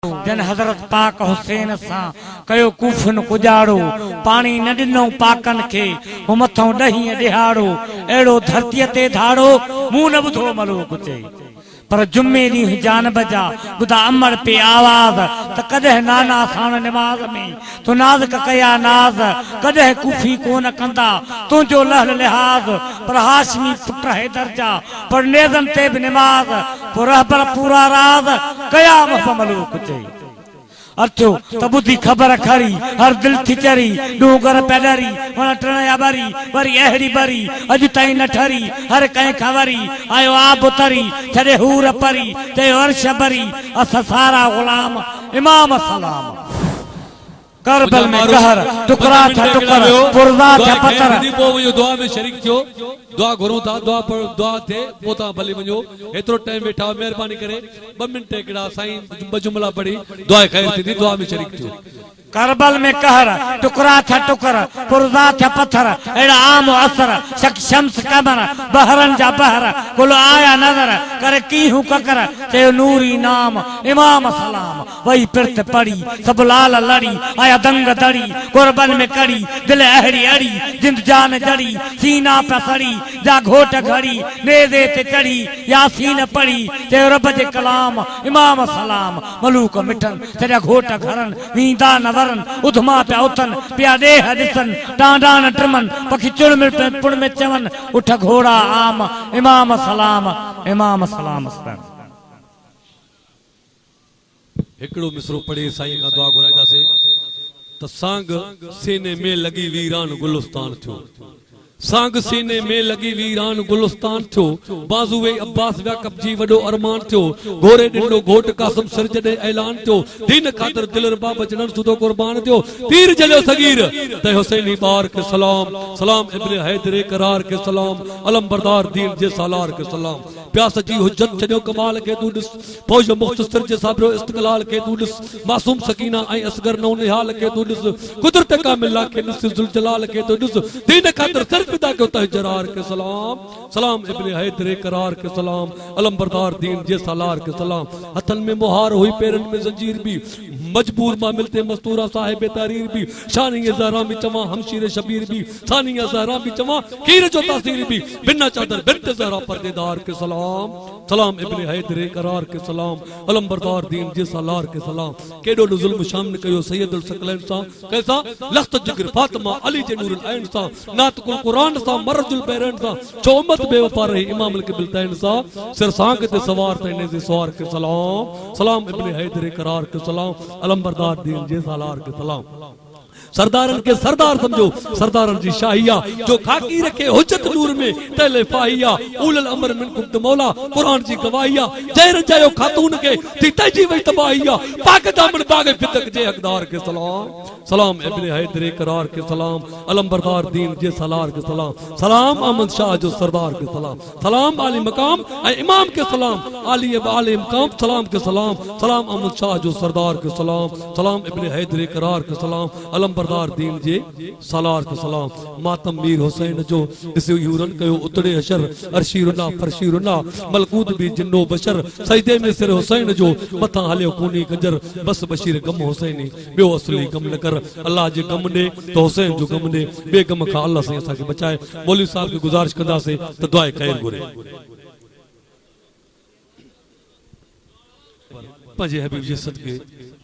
जन हज़रत पाक हुसैन सां कयो कूफन कुजाड़ो पानी न ॾिनो पाकन खे हू मथों ॾहीं ॾिहाड़ो अहिड़ो धरतीअ ते धाड़ो मूं न ॿुधो मलोक चई पर जुम्मे ॾींहुं जानब जा ॿुधा अमर पे आवाज़ त कॾहिं नाना साण निमाज़ में तूं नाज़ कया नाज़ कॾहिं कूफी कोन कंदा तुंहिंजो लहल लिहाज़ पर हाशमी पुट हैदर जा पर नेज़न ते बि निमाज़ पर रहबर पूरा राज़ कया मलोक चई अर्थो त बुद्धि खबर खरी हर दिल थी चरी डूंगर पैडरी वण टण या बरी वरी अहड़ी बरी अज ताईं न ठरी हर कंहिं खबरी आयो आब तरी छड़े हूर परी ते अर्श बरी अस सारा गुलाम इमाम सलाम करबल में कहर टुकड़ा था टुकर पुरजा था पत्थर दीपो वो दुआ में शरीक थियो दुआ घुरो था दुआ पर दुआ थे पोता भली वञो एतिरो टाइम वेठा मेहरबानी करे 2 मिंट हिकिड़ा साईं ब जुमला पढ़ी दुआ ख़ैर थी दुआ में शरीक थियो करबल में कहर टुकड़ा था टुकर पुरजा था पत्थर एड़ा आम असर शम्स कमर बहरन जा बहर कुल आया नजर करे की हूं ककर ते नूरी नाम इमाम सलाम वही पिरत पड़ी सब लाल लड़ी आया दंग दड़ी कुर्बन में कड़ी दिल अहड़ी अड़ी जिंद जान जड़ी सीना पे सड़ी जा घोट घड़ी नेज़े ते चढ़ी यासीन पढ़ी ते रब जे कलाम इमाम सलाम मलूक मिठन तेरा घोट घरन वींदा न वरन उधमा पे उथन पिया देह दिसन डांडान ट्रमन पखी चुड़मिल पे पुड़ में चवन उठ घोड़ा आम इमाम सलाम हिकिड़ो मिसरो पढ़े साईं का दुआ घुराईंदासीं त सांग सीने में लगी वीरान गुलिस्तान थियो सांग सीने में लगी वीरान गुलिस्तान थियो बाज़ुए अब्बास व्या कब्जी वडो अरमान थियो घोरे डिंडो घोट कासम सिर जडे ऐलान थियो दीन खातर दिल रबा बचनन सुदो कुर्बान थियो तीर जलियो सगीर ते हुसैनी बार के सलाम सलाम इब्न हैदर करार के सलाम अलम बरदार दीन जे सालार के सलाम प्यास जी हुज्जत छडियो कमाल के तू दिस फौज मुख्तसर जे साबरो इस्तकलाल के तू दिस मासूम सकीना ऐं असगर नौ निहाल के तू दिस कुदरत कामिला के दिस जुल जलाल के तू दिस दीन खातर सर पिता के होता है जरार के सलाम सलाम इब्न हैदर करार के सलाम अलम बरदार दीन जे सालार के सलाम हथन में मुहार हुई पैरन में जंजीर भी मजबूर मा मिलते मस्तूरा साहिब तारीर भी शानी ज़हरा में चवा हमशीर शबीर भी शानी ज़हरा भी चवा कीर जो तासीर भी बिना चादर बिनत ज़हरा पर्देदार के सलाम सलाम इब्न हैदर करार के सलाम अलम बरदार दीन जे सालार के सलाम केडो न जुल्म शाम न कयो सैयदुल सकलैन सा कैसा लख्त जिगर फातिमा अली जे नूरुल ऐन सा नात कुल कुरान सा मरजुल बैरन सा जो उम्मत बेवफा रही इमाम के बिलतैन सा सिर सांग ते सवार तने से सवार के सलाम सलाम इब्न हैदर करार के सलाम अलम बरदार दीन जे सालार के सलाम सरदारन के सरदार समझो सरदारन जी शाहिया जो खाकी रखे हुज्जत नूर में तले फाहिया उलल अमर मिनकुम मौला कुरान जी गवाहिया जय रजायो खातून के थी तजी वही तबाहिया पाक दामन बागे फितक जे हकदार के सलाम सलाम इब्न हैदर करार के सलाम अलम बरदार दीन जे सालार के सलाम सलाम अहमद शाह जो सरदार के सलाम सलाम आली मकाम ए इमाम के सलाम आली मकाम सलाम के सलाम सलाम अहमद शाह जो सरदार के सलाम सलाम इब्न हैदर करार के सलाम अलम बरदार दीन जे सालार के सलाम मातम मीर हुसैन जो इस यूरन कयो उतड़े अशर अर्शीरुना फरशीरुना मलकूत भी जिन्नो बशर सजदे में सिर हुसैन जो मथा हलियो कोनी गजर बस बशीर गम हुसैनी बियो असली गम न कर अल्लाह जे गम दे तो हुसैन जो गम दे बे गम का अल्लाह से असा के बचाए मौलवी साहब की गुजारिश कंदा से त दुआ खैर घुरे पंजे हबीब जे सदके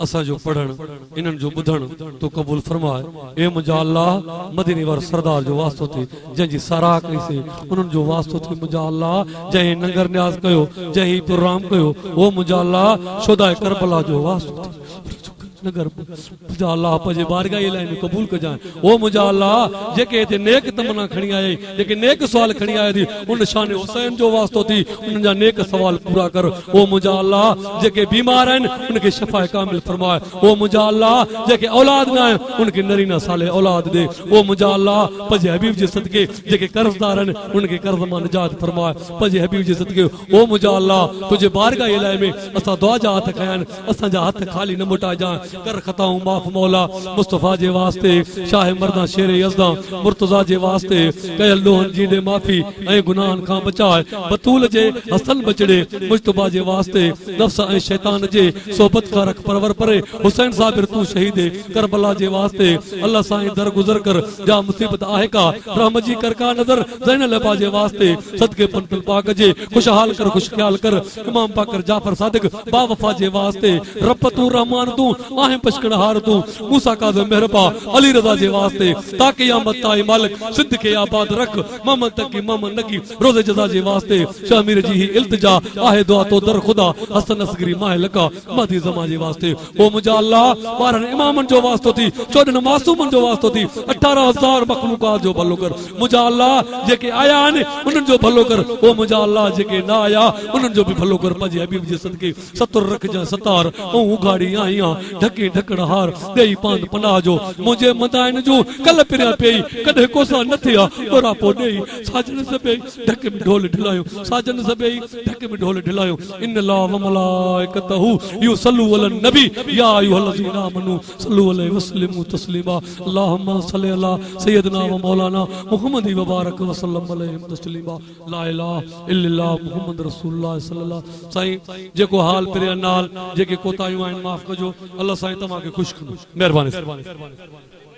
असा जो पढ़न इनन जो बुधन तो कबूल फरमाए ए मुजा अल्लाह मदीने वार सरदार जो वास्तो थी जंजी सारा कई से उनन जो वास्तो थी मुजा अल्लाह जय नगर न्याज कयो जय प्रोग्राम कयो ओ मुजा अल्लाह शुदा करबला जो वास्तो थी नगर मुजा अल्लाह पजे बारगाह इलाही में कबूल कर जाए ओ मुजा अल्लाह जेके ते नेक तमन्ना खणी आए जेके नेक सवाल खणी आए थी उन शान हुसैन जो वास्तो थी उन जा नेक सवाल पूरा कर ओ मुजा अल्लाह जेके बीमार हैं उनके शफा कामिल फरमाए ओ मुजा अल्लाह जेके औलाद ना है उनके नरीना साले औलाद दे ओ मुजा अल्लाह पजे हबीब जे सदके जेके कर्जदार हैं उनके कर्ज मा निजात फरमाए पजे हबीब जे सदके ओ मुजा अल्लाह तुझे बारगाह इलाही में असा दुआ जा हाथ खयान असा जा हाथ खाली न मोटा जा कर खताऊं माफ मौला मुस्तफा जे वास्ते शाह मर्दा शेर यज़दा मुर्तजा जे वास्ते कयल लोहन जी दे माफी ऐं गुनाहन खां बचाए बतूल जे हसन बचड़े मुस्तफा जे वास्ते नफ्स ऐं शैतान जे सोबत खां रख परवर परे हुसैन साबिर तू शहीद करबला जे वास्ते अल्लाह साईं दर गुजर कर जा मुसीबत आहे का रहम जी कर का नजर ज़ैनल अबा जे वास्ते सदके पंतल पाक जे खुशहाल कर खुश ख्याल कर इमाम पाकर जाफर सादिक बा वफा जे वास्ते रब तू रहमान तू आहे पशकड़ हार तू मूसा काज़िम मेहरबा अली रज़ा जे वास्ते ता क़यामत ताईं मालिक सिद्ध के आबाद रख मोहम्मद तकी मोहम्मद नकी रोज़े जज़ा जे वास्ते शामिर जी ही इल्तिजा आहे दुआ तो दर खुदा हसन असगरी माए लका मदी जमा जे वास्ते ओ मुजा अल्लाह 12 इमामन जो वास्तो थी 14 मासूमन जो वास्तो थी 18,000 मखलूकात जो भलो कर मुजा अल्लाह जेके आया आने उन्हनि जो भलो कर ओ मुजा अल्लाह जेके ना आया उन्हनि जो भी भलो कर पंहिंजे हबीब जे सदके सतर रख जा सतार ऐं उघाड़ी आईया ढके ढकड़ हार देई पांद पनाह जो मुझे मदाइन जो कल पिरिया पेई कदे कोसा न थिया तोरा पो देई साजन सबे ढके में ढोल ढिलायो साजन सबे ढके में ढोल ढिलायो इन ला व मलाइकतहु युसल्लू अलन नबी या अय्युहल्लज़ीना आमनू सल्लू अलैहि वसल्लमु तस्लीमा अल्लाहुम्मा सल्लि अला सय्यदना व मौलाना मुहम्मद व बारक व सल्लम अलैहि तस्लीमा ला इलाहा इल्लल्लाह मुहम्मद रसूलुल्लाह सल्लल्लाहु साईं जेको हाल पिरिया नाल जेके कोतायूं आहिनि माफ कजो अल्लाह साईं तव्हां खे खुश करो महिरबानी